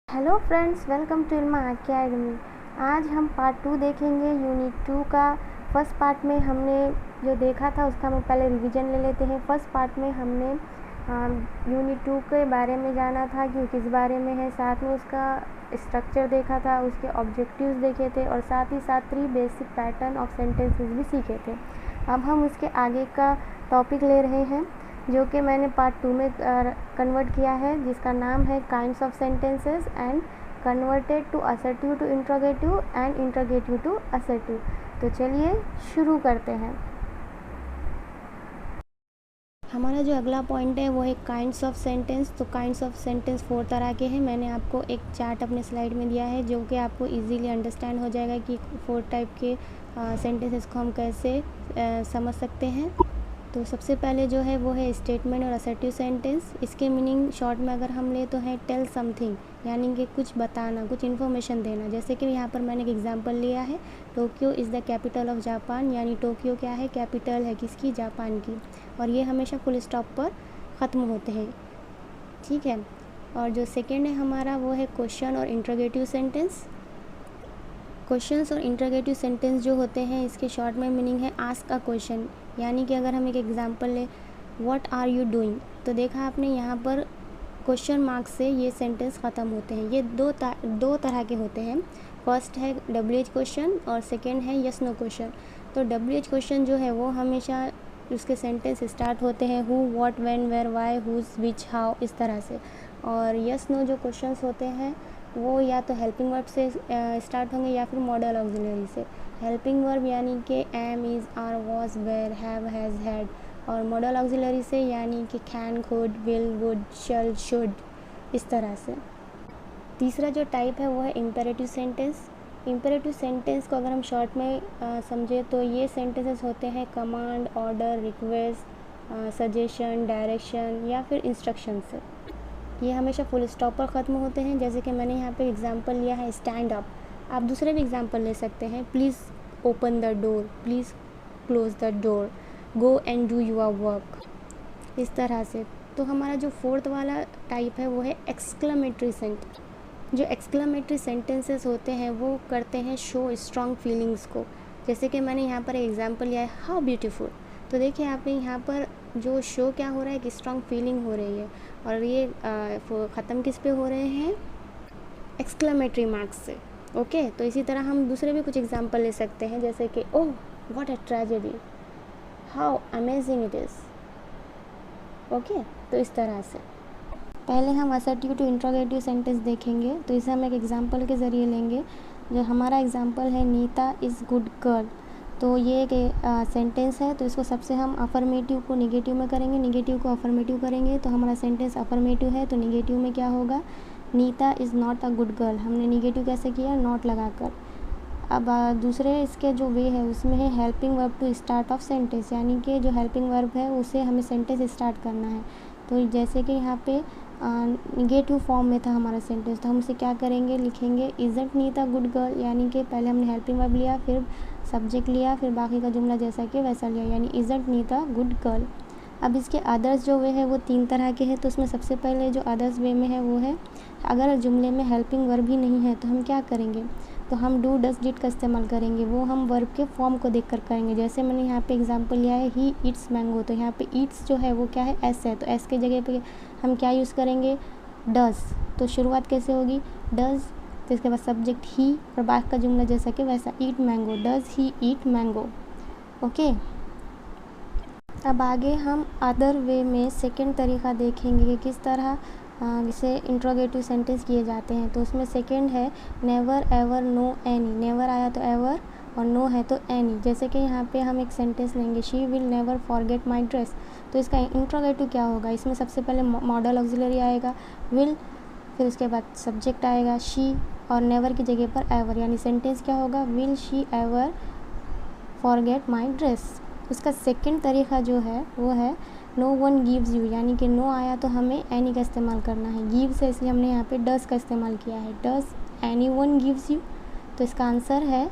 Hello friends, welcome to Ilma academy. आज हम part 2 देखेंगे यूनिट 2 का। फर्स्ट पार्ट में हमने जो देखा था उसका हम पहले रिवीजन ले लेते हैं। फर्स्ट पार्ट में हमने यूनिट 2 के बारे में जाना था कि किस बारे में है, साथ में उसका स्ट्रक्चर देखा था, उसके ऑब्जेक्टिव्स देखे थे और साथ ही साथ 3 बेसिक पैटर्न ऑफ सेंटेंसेस भी सीखे थे। अब हम उसके आगे का टॉपिक ले रहे हैं जो कि मैंने पार्ट 2 में कन्वर्ट किया है, जिसका नाम है kinds of sentences and converted to assertive to interrogative and interrogative to assertive. तो चलिए शुरू करते हैं। हमारा जो अगला पॉइंट है वो है काइंड्स ऑफ सेंटेंस। तो काइंड्स ऑफ सेंटेंस 4 तरह के हैं। मैंने आपको एक चार्ट अपने स्लाइड में दिया है जो कि आपको इजीली अंडरस्टैंड हो जाएगा कि 4 टाइप के सेंटेंसेस को हम कैसे समझ सकते हैं। तो सबसे पहले जो है वो है स्टेटमेंट और असर्टिव सेंटेंस। इसके मीनिंग शॉर्ट में अगर हम ले तो है टेल समथिंग, यानी कि कुछ बताना, कुछ इन्फॉर्मेशन देना। जैसे कि यहाँ पर मैंने एक एग्जांपल लिया है, Tokyo is the capital of Japan, यानी टोक्यो क्या है, कैपिटल है किसकी, जापान की। और ये हमेशा फुल स्टॉप पर ख़त्म होते हैं, ठीक है। और जो सेकेंड है हमारा वो है क्वेश्चन और इंट्रोगेटिव सेंटेंस। क्वेश्चंस और इंट्रोगेटिव सेंटेंस जो होते हैं इसके शॉर्ट में मीनिंग है आस्क अ क्वेश्चन, यानी कि अगर हम एक एग्जांपल लें व्हाट आर यू डूइंग, तो देखा आपने यहाँ पर क्वेश्चन मार्क से ये सेंटेंस ख़त्म होते हैं। ये दो तरह के होते हैं। फर्स्ट है WH क्वेश्चन और सेकेंड है यस नो क्वेश्चन। तो WH क्वेश्चन जो है वो हमेशा उसके सेंटेंस स्टार्ट होते हैं who, what, when, where, why, whose, which, how, इस तरह से। और यस नो जो क्वेश्चंस होते हैं वो या तो हेल्पिंग वर्ब से स्टार्ट होंगे या फिर मॉडल ऑक्सिलरी से। हेल्पिंग वर्ब यानी कि am, is, are, was, were, have, has, had. और मॉडल ऑक्सिलरी से यानी कि can, could, will, would, shall, should, इस तरह से। तीसरा जो टाइप है वो है इम्पेरेटिव सेंटेंस। इम्पेरेटिव सेंटेंस को अगर हम शॉर्ट में समझे तो ये सेंटेंसेस होते हैं command, order, request, suggestion, direction या फिर इंस्ट्रक्शन से। ये हमेशा फुल स्टॉप पर ख़त्म होते हैं। जैसे कि मैंने यहाँ पे एग्जांपल लिया है स्टैंड अप। आप दूसरे भी एग्जांपल ले सकते हैं, please open the door, please close the door, go and do your work, इस तरह से। तो हमारा जो फोर्थ वाला टाइप है वो है एक्सक्लेमेटरी सेंटेंस। जो एक्सक्लेमेटरी सेंटेंसेस होते हैं वो करते हैं शो स्ट्रॉन्ग फीलिंग्स को। जैसे कि मैंने यहाँ पर एग्जांपल लिया है हाउ ब्यूटीफुल। तो देखिए आपने यहाँ पर जो शो क्या हो रहा है कि स्ट्रॉन्ग फीलिंग हो रही है, और ये ख़त्म किस पे हो रहे हैं, एक्सक्लेमेटरी मार्क्स से। ओके, तो इसी तरह हम दूसरे भी कुछ एग्जांपल ले सकते हैं, जैसे कि oh what a tragedy, how amazing it is. Okay, तो इस तरह से। पहले हम असर्टिव टू इंट्रोगेटिव सेंटेंस देखेंगे, तो इसे हम एक एग्जांपल के ज़रिए लेंगे। जो हमारा एग्जांपल है नीता इज़ गुड गर्ल। तो ये एक सेंटेंस है, तो इसको सबसे हम अफर्मेटिव को निगेटिव में करेंगे, निगेटिव को अफर्मेटिव करेंगे। तो हमारा सेंटेंस अफर्मेटिव है, तो निगेटिव में क्या होगा, Nita is not a good girl. हमने निगेटिव कैसे किया, नॉट लगाकर। अब दूसरे इसके जो वे है उसमें है helping verb to start of sentence, यानी कि जो हेल्पिंग वर्ब है उसे हमें सेंटेंस स्टार्ट करना है। तो जैसे कि यहाँ पे निगेटिव फॉर्म में था हमारा सेंटेंस, तो हम इसे क्या करेंगे, लिखेंगे इज़न्ट नीता गुड गर्ल, यानी कि पहले हमने हेल्पिंग वर्ब लिया, फिर सब्जेक्ट लिया, फिर बाकी का जुमला जैसा कि वैसा लिया, यानी इज़न्ट नीता गुड गर्ल। अब इसके अदर्स जो वे है वो 3 तरह के हैं। तो उसमें सबसे पहले जो अदर्स वे में है वो है अगर जुमले में हेल्पिंग वर्ब ही नहीं है तो हम क्या करेंगे, तो हम डू, डज, डिड का इस्तेमाल करेंगे। वो हम वर्ब के फॉर्म को देखकर करेंगे। जैसे मैंने यहाँ पे एग्जांपल लिया है ही ईट्स मैंगो, तो यहाँ पे ईट्स जो है वो क्या है, एस है, तो एस के जगह पे हम क्या यूज़ करेंगे, डज। तो शुरुआत कैसे होगी, डज, तो इसके बाद सब्जेक्ट ही, और बाकी का जुमला जैसा कि वैसा, eat mango, does he eat mango. Okay, अब आगे हम अदर वे में सेकंड तरीका देखेंगे कि किस तरह इसे इंट्रोगेटिव सेंटेंस किए जाते हैं। तो उसमें सेकंड है never, ever, no, any. Never आया तो एवर और नो है तो एनी। जैसे कि यहाँ पे हम एक सेंटेंस लेंगे she will never forget my dress. तो इसका इंट्रोगेटिव क्या होगा, इसमें सबसे पहले मॉडल ऑक्सिलरी आएगा विल, फिर उसके बाद सब्जेक्ट आएगा शी और नेवर की जगह पर एवर, यानी सेंटेंस क्या होगा, will she ever forget my dress. उसका सेकंड तरीका जो है वो है नो वन गिव्स यू, यानी कि नो आया तो हमें एनी का इस्तेमाल करना है, गिव से इसलिए हमने यहाँ पे डज का इस्तेमाल किया है, does any one gives you. तो इसका आंसर है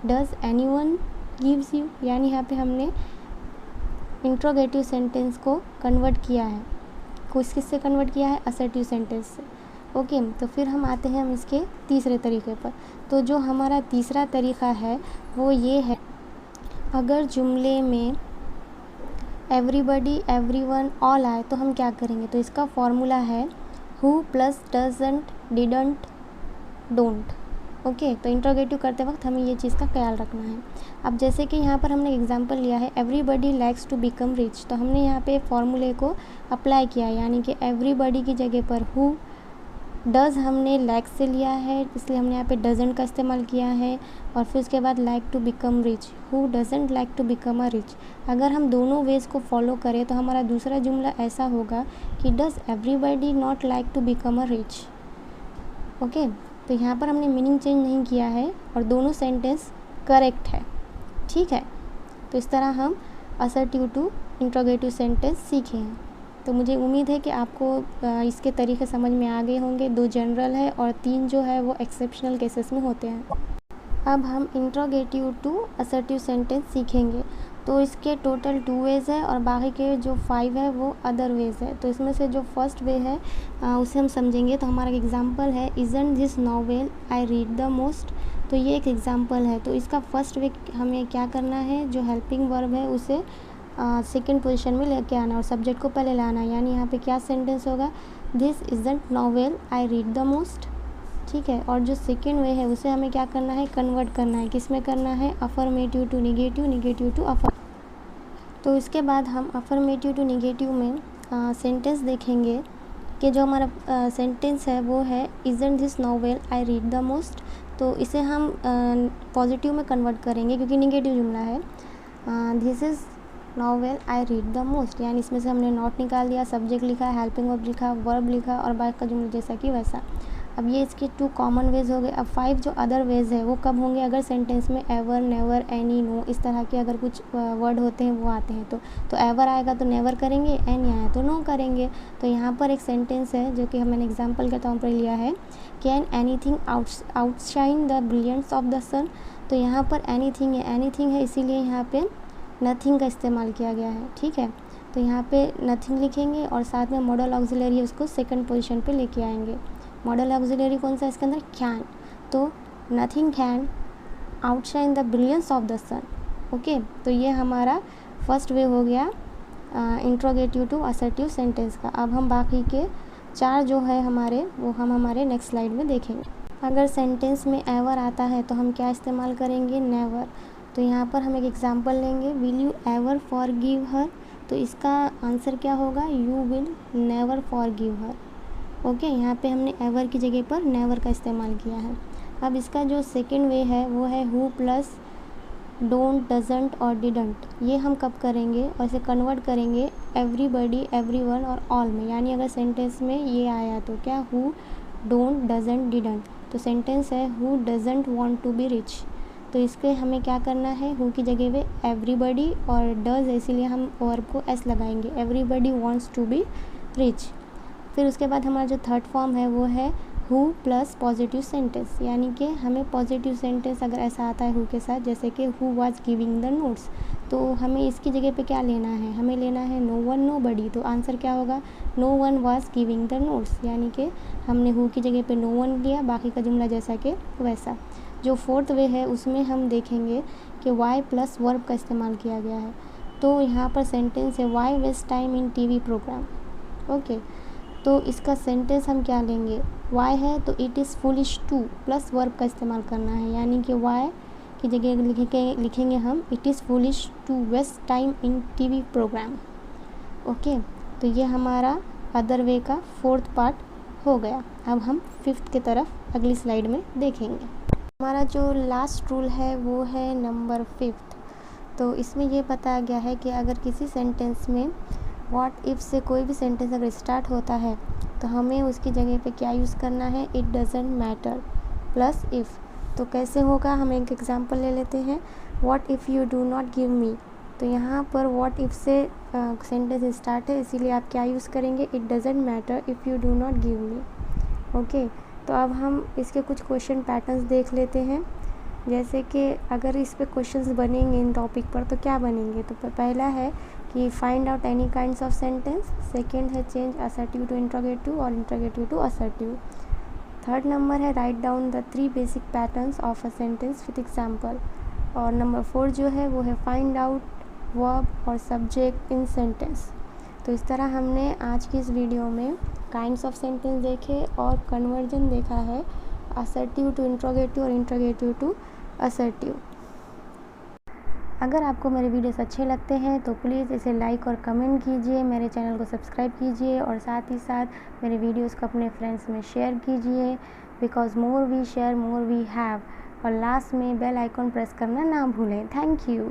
does any one gives you, यानी यहाँ पे हमने इंट्रोगेटिव सेंटेंस को कन्वर्ट किया है किससे कन्वर्ट किया है, असर्टिव सेंटेंस से। ओके, तो फिर हम आते हैं हम इसके तीसरे तरीके पर। तो जो हमारा तीसरा तरीका है वो ये है, अगर जुमले में एवरीबडी, एवरीवन, ऑल आए तो हम क्या करेंगे। तो इसका फॉर्मूला है who plus doesn't, didn't, don't. Okay, तो इंट्रोगेटिव करते वक्त हमें ये चीज़ का ख्याल रखना है। अब जैसे कि यहाँ पर हमने एग्जांपल लिया है everybody likes to become rich, तो हमने यहाँ पे फॉर्मूले को अप्लाई किया है, यानी कि एवरीबडी की जगह पर हु, डज़ हमने लाइक से लिया है इसलिए हमने यहाँ पे डजंट का इस्तेमाल किया है, और फिर उसके बाद like to become rich, who doesn't like to become a rich. अगर हम दोनों वेज को फॉलो करें तो हमारा दूसरा जुमला ऐसा होगा कि does everybody not like to become a rich. Okay, तो यहाँ पर हमने मीनिंग चेंज नहीं किया है और दोनों सेंटेंस करेक्ट है। ठीक है, तो इस तरह हम असर्टिव टू इंट्रोगेटिव सेंटेंस सीखे हैं। तो मुझे उम्मीद है कि आपको इसके तरीके समझ में आ गए होंगे। 2 जनरल है और 3 जो है वो एक्सेप्शनल केसेस में होते हैं। अब हम इंट्रोगेटिव टू असर्टिव सेंटेंस सीखेंगे। तो इसके टोटल 2 वेज है और बाकी के जो 5 है वो अदर वेज है। तो इसमें से जो फर्स्ट वे है उसे हम समझेंगे। तो हमारा एग्जांपल है isn't this novel I read the most. तो ये एक एग्जांपल है। तो इसका फर्स्ट वे हमें क्या करना है, जो हेल्पिंग वर्ब है उसे सेकंड पोजीशन में लेके आना और सब्जेक्ट को पहले लाना। यानी यहाँ पे क्या सेंटेंस होगा, this isn't novel I read the most. ठीक है, और जो सेकंड वे है उसे हमें क्या करना है, कन्वर्ट करना है। किस में करना है, affirmative to negative, negative to affirmative. तो इसके बाद हम अफर्मेटिव टू निगेटिव में सेंटेंस देखेंगे कि जो हमारा सेंटेंस है वो है isn't this novel I read the most. तो इसे हम पॉजिटिव में कन्वर्ट करेंगे क्योंकि निगेटिव जुमला है। This is novel I read the most, यानी इसमें से हमने नॉट निकाल दिया, सब्जेक्ट लिखा, हेल्पिंग वर्ब लिखा, वर्ब लिखा और बाकी का जुमला जैसा कि वैसा। अब ये इसके 2 कॉमन वेज हो गए। अब 5 जो अदर वेज है वो कब होंगे, अगर सेंटेंस में एवर, नेवर, एनी, नो इस तरह के अगर कुछ वर्ड होते हैं वो आते हैं। तो एवर आएगा तो नेवर करेंगे, एनी आया तो नो करेंगे। तो यहाँ पर एक सेंटेंस है जो कि मैंने एग्जाम्पल के तौर पर लिया है, can anything outshine the brilliance of the sun. तो यहाँ पर एनीथिंग है इसीलिए यहाँ पे नथिंग का इस्तेमाल किया गया है। ठीक है, तो यहाँ पे नथिंग लिखेंगे और साथ में मॉडल ऑक्सिलरी है उसको सेकंड पोजीशन पे लेके आएंगे। मॉडल ऑक्सिलरी कौन सा है इसके अंदर, कैन। तो nothing can outshine the brilliance of the sun. Okay, तो ये हमारा फर्स्ट वे हो गया इंट्रोगेटिव टू असर्टिव सेंटेंस का। अब हम बाकी के 4 जो है हमारे वो हम हमारे नेक्स्ट स्लाइड में देखेंगे। अगर सेंटेंस में एवर आता है तो हम क्या इस्तेमाल करेंगे, नेवर। तो यहाँ पर हम एक एग्जांपल लेंगे, विल यू एवर फॉरगिव हर। तो इसका आंसर क्या होगा, you will never forgive her. Okay, यहाँ पे हमने एवर की जगह पर नेवर का इस्तेमाल किया है। अब इसका जो सेकंड वे है वो है हु प्लस डोंट, डजंट और डिडंट। ये हम कब करेंगे और इसे कन्वर्ट करेंगे एवरीबडी, एवरीवन और ऑल में। यानी अगर सेंटेंस में ये आया तो क्या, हु डोंट, डजंट, डिडंट। तो सेंटेंस है who doesn't want to be rich. तो इसके हमें क्या करना है, हु की जगह पे एवरीबडी और डज है इसीलिए हम वर्ब को एस लगाएंगे, everybody wants to be rich. फिर उसके बाद हमारा जो थर्ड फॉर्म है वो है हु प्लस पॉजिटिव सेंटेंस। यानी कि हमें पॉजिटिव सेंटेंस अगर ऐसा आता है हु के साथ, जैसे कि who was giving the notes, तो हमें इसकी जगह पे क्या लेना है, हमें लेना है नो वन, नो बडी। तो आंसर क्या होगा, no one was giving the notes. यानी कि हमने हु की जगह पे नो वन लिया, बाकी का जुमला जैसा कि वैसा। जो फोर्थ वे है उसमें हम देखेंगे कि वाई प्लस वर्ब का इस्तेमाल किया गया है। तो यहाँ पर सेंटेंस है why waste time in TV program. Okay, तो इसका सेंटेंस हम क्या लेंगे, वाई है तो it is foolish to plus verb का इस्तेमाल करना है। यानी कि वाई की जगह लिखेंगे हम it is foolish to waste time in TV program. Okay, तो ये हमारा अदर वे का फोर्थ पार्ट हो गया। अब हम फिफ्थ की तरफ अगली स्लाइड में देखेंगे। हमारा जो लास्ट रूल है वो है नंबर 5। तो इसमें ये बताया गया है कि अगर किसी सेंटेंस में व्हाट इफ़ से कोई भी सेंटेंस अगर स्टार्ट होता है तो हमें उसकी जगह पे क्या यूज़ करना है, it doesn't matter plus if. तो कैसे होगा, हम एक एग्जांपल ले लेते हैं, what if you do not give me. तो यहाँ पर व्हाट इफ़ से सेंटेंस स्टार्ट है इसीलिए आप क्या यूज़ करेंगे, it doesn't matter if you do not give me. Okay, तो अब हम इसके कुछ क्वेश्चन पैटर्न्स देख लेते हैं। जैसे कि अगर इस पे क्वेश्चंस बनेंगे इन टॉपिक पर तो क्या बनेंगे, तो पहला है कि find out any kinds of sentence. Second है चेंज असर्टिव टू इंट्रोगेटिव और interrogative to assertive. Third number है right down the 3 basic patterns of a sentence with example. और नंबर 4 जो है वो है फाइंड आउट वर्ब और सब्जेक्ट इन सेंटेंस। तो इस तरह हमने आज की इस वीडियो में काइंड्स ऑफ सेंटेंस देखे और कन्वर्जन देखा है असर्टिव टू इंट्रोगेटिव और इंट्रोगेटिव टू असर्टिव। अगर आपको मेरे वीडियोस अच्छे लगते हैं तो प्लीज़ इसे लाइक और कमेंट कीजिए, मेरे चैनल को सब्सक्राइब कीजिए और साथ ही साथ मेरे वीडियोस को अपने फ्रेंड्स में शेयर कीजिए। Because more we share more we have. और लास्ट में बेल आइकॉन प्रेस करना ना भूलें। Thank you.